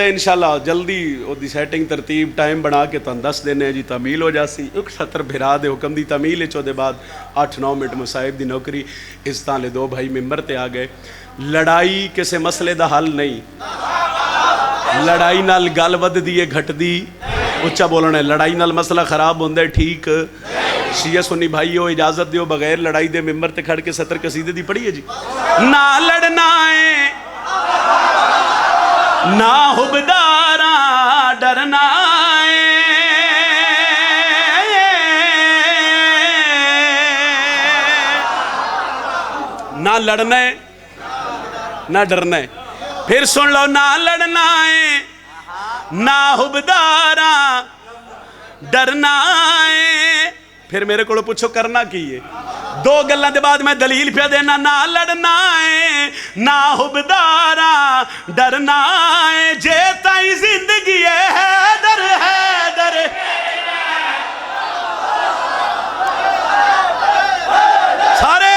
इंशाल्लाह जल्दी ओदी सैटिंग तरतीब टाइम बना के तुहानू दस देने जी तमील हो जासी। एक 70 भिरा दे हुक्म दी तमील चौदे बाद 8-9 मिनट मुसाहिब की नौकरी। इस तरह ले दो भाई मिंबर ते आ गए। लड़ाई किसी मसले का हल नहीं, लड़ाई नाल गल वधदी है घटदी। उच्चा बोलना है, लड़ाई नाल मसला खराब होंदा है ठीक। शिया सुन्नी भाई हो इजाजत दियो बगैर लड़ाई दे मिंबर ते खड़ के 70 कसीदे दी पढ़ी है जी। ना लड़ना है ना हुबदारा डरना है, ना लड़ना है ना डरना है। फिर सुन लो, ना लड़ना है ना हुबदारा डरना है। फिर मेरे को पूछो करना की है? दो गल्लां दे बाद मैं दलील पे देना। ना लड़ना है ना हुबदारा डरना है, जे ताई जिंदगी है दर है दर। सारे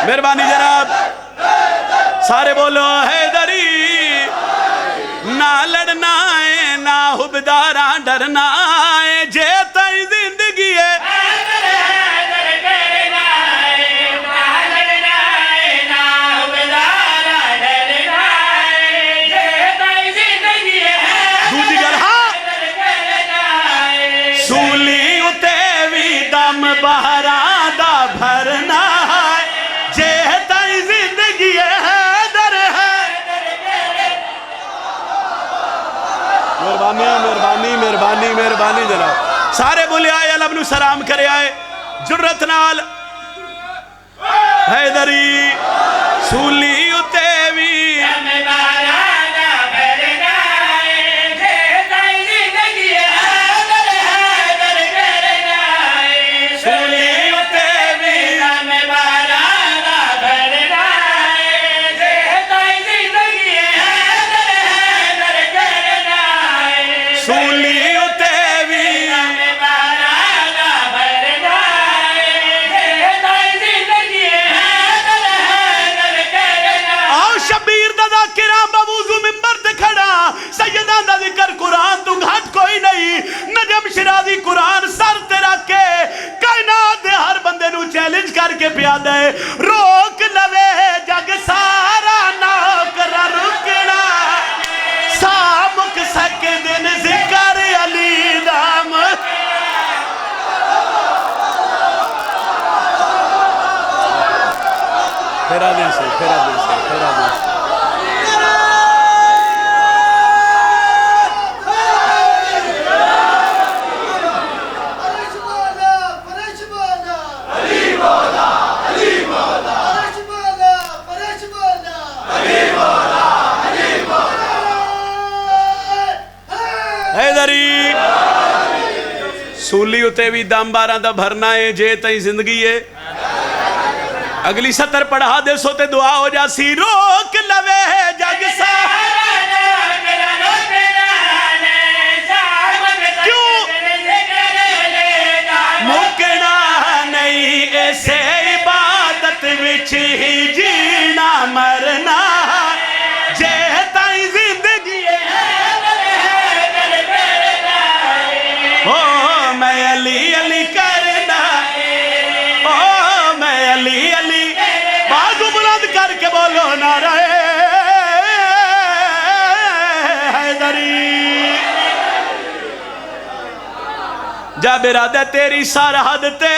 मेहरबानी जनाब, सारे बोलो हैदरी। ना लड़ना है ना हुबदारा डरना है, जे ताई जिंदगी है दूजी गल। हाँ सूली उते भी दम बहरा दा भरना है, जे ताई जिंदगी है दर है। मेहरबानी मेहरबानी मेहरबानी मेहरबानी जनाब, सारे बोले आए अल्लाह नू सलाम करे आए जुर्रत नाल। हैदरी सूली उते भी चैलेंज करके पिया दे। रोक लवे जग सारा ना करा रुकना, सामुक सके दिन जिक्र अली नाम। फेरा दे से फेरा दे से फेरा दे से। सूली उते भी दम 12 दा भरना है, जे तई जिंदगी है। अगली 70 पढ़ा दे सो ते दुआ हो जासी। रोक लवे जग सारा क्यों मुकना नहीं, ऐसे इबादत विच ही जीना मरना, जे ताई जिंदगी मैं अली अली करना। ओ मैं अली अली बाजू बुलंद करके बोलो नारा हैदरी। जा बिरादे तेरी सरहद ते